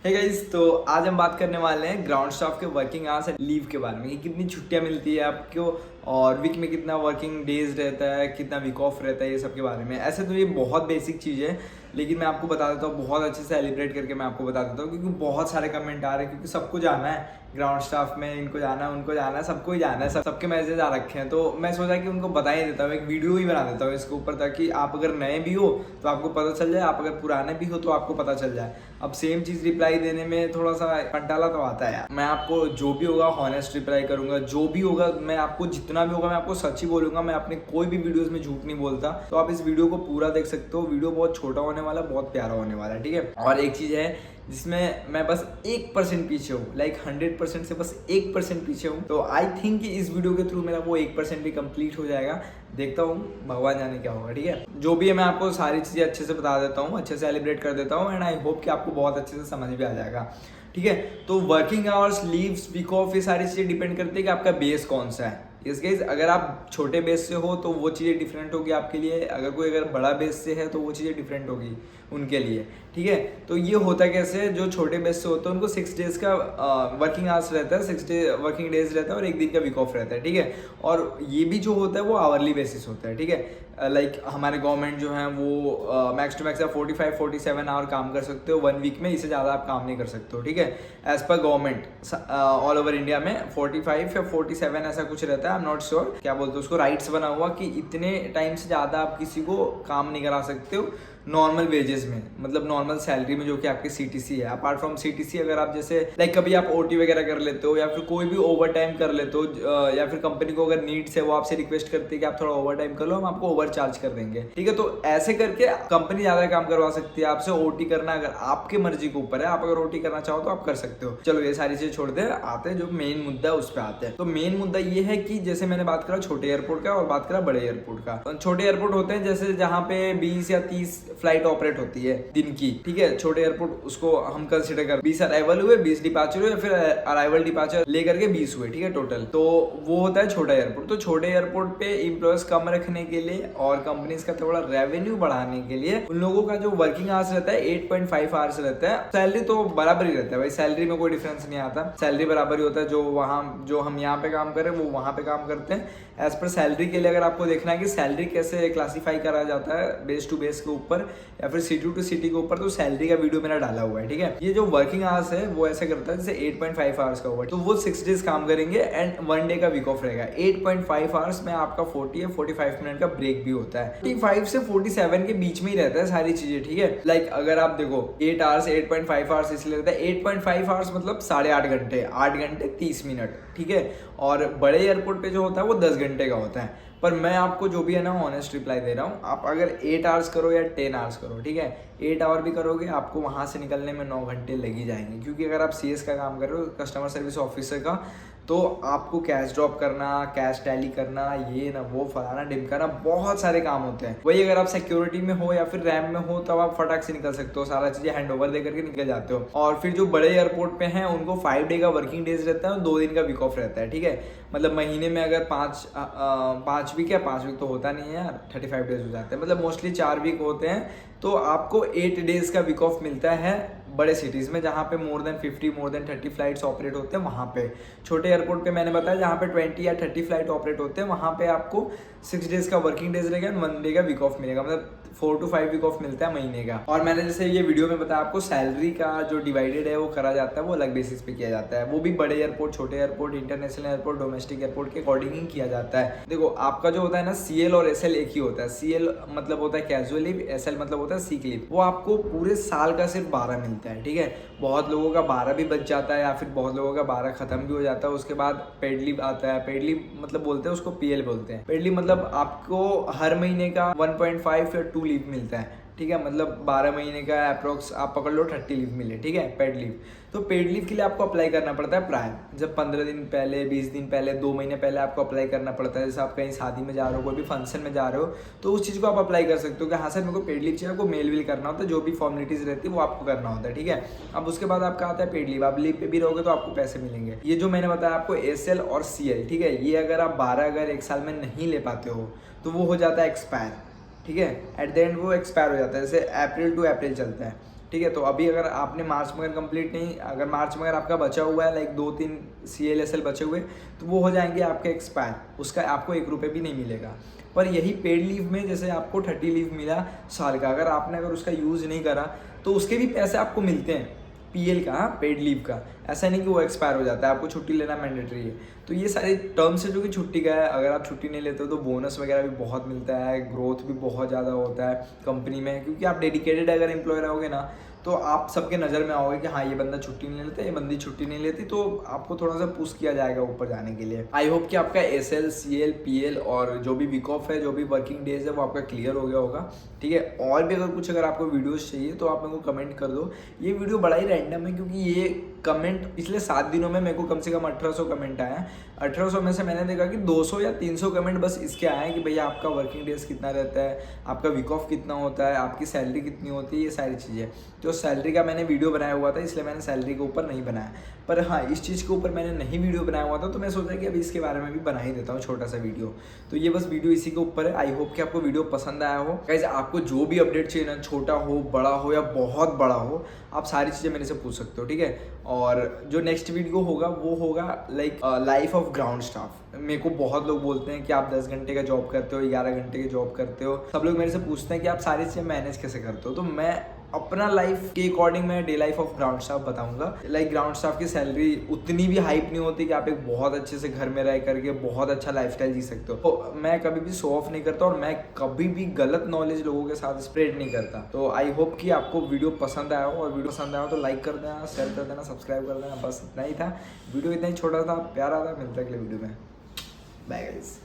Hey guys, तो आज हम बात करने वाले हैं ग्राउंड स्टाफ के वर्किंग आवर्स एंड लीव के बारे में कि कितनी छुट्टियां मिलती है आपको और वीक में कितना वर्किंग डेज रहता है, कितना वीक ऑफ रहता है, ये सब के बारे में। ऐसे तो ये बहुत बेसिक चीज़ है, लेकिन मैं आपको बता देता हूँ बहुत अच्छे से सेलिब्रेट करके मैं आपको बता देता हूँ, क्योंकि बहुत सारे कमेंट आ रहे हैं, क्योंकि सबको जाना है ग्राउंड स्टाफ में, इनको जाना है, उनको जाना है, सबको ही जाना है, सबके मैसेज आ रखे हैं। तो मैं सोचा कि उनको बता ही देता हूँ, एक वीडियो ही बना देता हूँ इसके ऊपर, ताकि आप अगर नए भी हो तो आपको पता चल जाए, आप अगर पुराने भी हो तो आपको पता चल जाए। अब सेम चीज़ रिप्लाई देने में थोड़ा सा कंटाला तो आता है यार। मैं आपको जो भी होगा हॉनेस्ट रिप्लाई करूंगा, जो भी होगा मैं आपको, जितना भी होगा मैं आपको सच ही बोलूंगा। मैं अपने कोई भी वीडियोस में झूठ नहीं बोलता। तो आप इस वीडियो को पूरा देख सकते हो। वीडियो बहुत छोटा होने वाला है, बहुत प्यारा होने वाला है, ठीक है। और एक चीज़ है जिसमें मैं बस 1% पीछे हूँ, लाइक 100% से बस 1% पीछे हूँ। तो आई थिंक कि इस वीडियो के थ्रू मेरा वो 1% भी कंप्लीट हो जाएगा। देखता हूँ, भगवान जाने क्या होगा, ठीक है। जो भी है मैं आपको सारी चीज़ें अच्छे से बता देता हूँ, अच्छे से सेलिब्रेट कर देता हूँ, एंड आई होप कि आपको बहुत अच्छे से समझ भी आ जाएगा, ठीक है। तो working hours, leaves, week off, ये सारी चीज़ें डिपेंड करती है कि आपका बेस कौन सा है। इस केस अगर आप छोटे बेस से हो तो वो चीज़ें डिफरेंट होगी आपके लिए, अगर बड़ा बेस से है तो वो चीज़ें डिफरेंट होगी उनके लिए, ठीक है। तो ये होता कैसे, जो छोटे बेस से होते हैं उनको 6 डेज का वर्किंग आवर्स रहता है, 6 डे वर्किंग डेज रहता है और एक दिन का वीक ऑफ रहता है, ठीक है। और ये भी जो होता है वो आवरली बेसिस होता है, ठीक है। लाइक हमारे गवर्नमेंट जो है वो मैक्स टू मैक्स आप 45-47 आवर काम कर सकते हो 1 वीक में, इससे ज़्यादा आप काम नहीं कर सकते हो, ठीक है। As per government all over India में 45 या 47 ऐसा कुछ रहता है। आई एम नॉट श्योर क्या बोलते हैं उसको, राइट्स बना हुआ कि इतने टाइम से ज़्यादा आप किसी को काम नहीं करा सकते हो नॉर्मल वेजेस में, मतलब नॉर्मल सैलरी में, जो कि आपकी सीटीसी है। अपार्ट फ्रॉम सीटीसी अगर आप जैसे लाइक कभी आप ओटी वगैरह कर लेते हो या फिर कोई भी ओवर टाइम कर लेते हो, या फिर कंपनी को अगर नीड्स है, वो आपसे रिक्वेस्ट करती है कि आप थोड़ा ओवर टाइम कर लो, हम आपको ओवर चार्ज कर देंगे, ठीक है। तो ऐसे करके कंपनी ज्यादा काम करवा सकती है आपसे। ओटी करना अगर आपके मर्जी के ऊपर है, आप अगर ओटी करना चाहो तो आप कर सकते हो। चलो ये सारी चीजें छोड़ दे, आते हैं जो मेन मुद्दा है उस पर आते हैं। तो मेन मुद्दा ये है कि जैसे मैंने बात करा छोटे एयरपोर्ट का और बात करा बड़े एयरपोर्ट का। छोटे एयरपोर्ट होते हैं जैसे जहाँ पे 20 या 30 फ्लाइट ऑपरेट होती है दिन की, ठीक है। छोटे एयरपोर्ट उसको हम कंसीडर कर 20 अराइवल हुए, 20 डिपार्चर हुए, फिर अराइवल डिपार्चर लेकर के 20 हुए, ठीक है, टोटल। तो वो होता है छोटा एयरपोर्ट। तो छोटे एयरपोर्ट पे एम्प्लॉयज कम रखने के लिए और कंपनीज का थोड़ा रेवेन्यू बढ़ाने के लिए उन लोगों का जो वर्किंग आवर्स रहता है 8.5 आवर्स रहता है। सैलरी तो बराबर ही रहता है भाई, सैलरी में कोई डिफरेंस नहीं आता, सैलरी बराबर ही होता है। जो हम यहाँ पे काम करें वो वहां पे काम करते हैं। एज पर सैलरी के लिए अगर आपको देखना है कि सैलरी कैसे क्लासीफाई करा जाता है बेस टू बेस के ऊपर या फिर सिटी टू सिटी के ऊपर, तो सैलरी का वीडियो मैंने डाला हुआ है, ठीक है। ये जो वर्किंग आवर्स है वो ऐसे करता है जैसे 8.5 आवर्स का हुआ, तो वो 6 डेज काम करेंगे एंड 1 डे का वीक ऑफ रहेगा। 8.5 आवर्स में आपका 40 या 45 मिनट का ब्रेक भी होता है। 45 से 47 के बीच में ही रहता है सारी चीजें, ठीक है। लाइक अगर आप देखो 8 आवर्स 8.5 आवर्स इसलिए रहता है, 8.5 आवर्स मतलब 8.5 घंटे, 8 घंटे 30 मिनट, ठीक है। और बड़े एयरपोर्ट पे जो होता है वो 10 घंटे का होता है। पर मैं आपको जो भी है ना ऑनेस्ट रिप्लाई दे रहा हूँ। आप अगर 8 आवर्स करो या 10 आवर्स करो, ठीक है, 8 आवर भी करोगे आपको वहाँ से निकलने में 9 घंटे लग ही जाएंगे। क्योंकि अगर आप सीएस का काम कर रहे हो, कस्टमर सर्विस ऑफिसर का, तो आपको कैश ड्रॉप करना, कैश टैली करना, ये ना वो, फलाना ढिमकाना, बहुत सारे काम होते हैं। वही अगर आप सिक्योरिटी में हो या फिर रैम में हो तब आप फटाक से निकल सकते हो, सारा चीजें हैंड ओवर दे करके निकल जाते हो। और फिर जो बड़े एयरपोर्ट पे हैं उनको 5 डे का वर्किंग डेज रहता है और 2 दिन का वीक ऑफ रहता है, ठीक है। मतलब महीने में अगर 5 वीक है, 5 वीक तो होता नहीं है यार, 35 डेज हो जाते हैं, मतलब मोस्टली 4 वीक होते हैं। तो आपको 8 डेज का वीक ऑफ मिलता है बड़े सिटीज़ में, जहाँ पे मोर देन 30 फ्लाइट्स ऑपरेट होते हैं वहाँ पे। छोटे एयरपोर्ट पे मैंने बताया जहाँ पे 20 या 30 फ्लाइट ऑपरेट होते हैं, वहाँ पे आपको 6 डेज का वर्किंग डेज रहेगा, 1 डे का वीक ऑफ मिलेगा, मतलब 4 to 5 वीक ऑफ मिलता है महीने का। और मैंने जैसे ये वीडियो में बताया आपको, सैलरी का जो डिवाइडेड है वो करा जाता है, वो अलग बेसिस पे किया जाता है। वो भी बड़े एयरपोर्ट, छोटे airport, international airport, domestic airport के अकॉर्डिंग ही किया जाता है। देखो आपका जो होता है ना सीएल और एसएल एक ही होता है। सीएल मतलब होता है कैजुअल लीव, एसएल मतलब होता है सीक लीव। वो आपको पूरे साल का सिर्फ 12 मिलता है, ठीक है। बहुत लोगों का 12 भी बच जाता है या फिर बहुत लोगों का 12 खत्म भी हो जाता है। उसके बाद पेड लीव आता है। पेड लीव मतलब बोलते हैं उसको पीएल बोलते हैं। पेड लीव मतलब आपको हर महीने का 1.5 या 2 लीव मिलता है, ठीक है। मतलब 12 महीने का अप्रोक्स आप पकड़ लो 30 लीव मिले, ठीक है, पेड लीव। तो पेड लीव के लिए आपको अप्लाई करना पड़ता है प्रायर, जब 15 दिन पहले, 20 दिन पहले, 2 महीने पहले आपको अप्लाई करना पड़ता है। जैसे आप कहीं शादी में जा रहे हो, कोई भी फंक्शन में जा रहे हो, तो उस चीज़ को आप अप्लाई कर सकते हो कि हाँ सर मेरे को पेड लीव चाहिए। आपको मेल विल करना होता है, जो भी फॉर्मेलिटीज़ रहती है वो आपको करना होता है, ठीक है। अब उसके बाद आपका आता है पेड लीव। आप लीव पे भी रहोगे तो आपको पैसे मिलेंगे। ये जो मैंने बताया आपको एसएल और सीएल, ठीक है, ये अगर आप 12 अगर एक साल में नहीं ले पाते हो तो वो हो जाता है एक्सपायर, ठीक है। एट द एंड वो एक्सपायर हो जाता है। जैसे अप्रैल टू अप्रैल चलता है, ठीक है। तो अभी अगर आपने मार्च में अगर कंप्लीट नहीं, अगर मार्च में अगर आपका बचा हुआ है लाइक 2-3 CLSL बचे हुए, तो वो हो जाएंगे आपके एक्सपायर, उसका आपको 1 रुपये भी नहीं मिलेगा। पर यही पेड लीव में जैसे आपको 30 लीव मिला साल का, अगर उसका यूज़ नहीं करा तो उसके भी पैसे आपको मिलते हैं, PL का, पेड लीव का। ऐसा नहीं कि वो एक्सपायर हो जाता है, आपको छुट्टी लेना मैंडेटरी है। तो ये सारे टर्म्स है जो कि छुट्टी का है। अगर आप छुट्टी नहीं लेते हो तो बोनस वगैरह भी बहुत मिलता है, ग्रोथ भी बहुत ज़्यादा होता है कंपनी में, क्योंकि आप डेडिकेटेड अगर एम्प्लॉय रहोगे ना तो आप सबके नज़र में आओगे कि हाँ ये बंदा छुट्टी नहीं लेता, ये बंदी छुट्टी नहीं लेती, तो आपको थोड़ा सा पुश किया जाएगा ऊपर जाने के लिए। आई होप कि आपका SL, CL, PL और जो भी वीक ऑफ है, जो भी वर्किंग डेज है, वो आपका क्लियर हो गया होगा। ठीक है। और भी अगर आपको वीडियोस चाहिए तो आप मेरे को कमेंट कर दो। ये वीडियो बड़ा ही रैंडम है क्योंकि ये कमेंट पिछले 7 दिनों में मेरे को कम से कम 1800 कमेंट आए हैं। 1800 में से मैंने देखा कि 200 या 300 कमेंट बस इसके आए हैं कि भैया आपका वर्किंग डेज कितना रहता है, आपका वीक ऑफ कितना होता है, आपकी सैलरी कितनी होती है, ये सारी चीज़ें। तो सैलरी का मैंने वीडियो बनाया हुआ था, इसलिए मैंने सैलरी के ऊपर नहीं बनाया। पर हाँ, इस चीज़ के ऊपर मैंने नहीं वीडियो बनाया हुआ था, तो मैं सोचा कि अभी इसके बारे में भी बना ही देता हूँ छोटा सा वीडियो। तो ये बस वीडियो इसी के ऊपर है। आई होप कि आपको वीडियो पसंद आया हो। गाइस, आपको जो भी अपडेट चाहिए ना, छोटा हो, बड़ा हो या बहुत बड़ा हो, आप सारी चीज़ें मेरे से पूछ सकते हो। ठीक है। और जो नेक्स्ट वीडियो होगा वो होगा like life of ground staff. मेरे को बहुत लोग बोलते हैं कि आप 10 घंटे का जॉब करते हो, 11 घंटे की जॉब करते हो, सब लोग मेरे से पूछते हैं कि आप सारी चीज़ें मैनेज कैसे करते हो। तो मैं अपना लाइफ के अकॉर्डिंग मैं day life of ground staff बताऊंगा। लाइक ग्राउंड स्टाफ की सैलरी उतनी भी हाइप नहीं होती कि आप एक बहुत अच्छे से घर में रह करके बहुत अच्छा लाइफस्टाइल जी सकते हो। तो मैं कभी भी शो ऑफ नहीं करता और मैं कभी भी गलत नॉलेज लोगों के साथ स्प्रेड नहीं करता। तो आई होप कि आपको वीडियो पसंद आया हो, और वीडियो पसंद आया हो तो लाइक कर देना, शेयर कर देना, सब्सक्राइब कर देना। बस इतना ही था, वीडियो इतना ही छोटा था, प्यारा था। मिलता है अगले वीडियो में। Bye guys.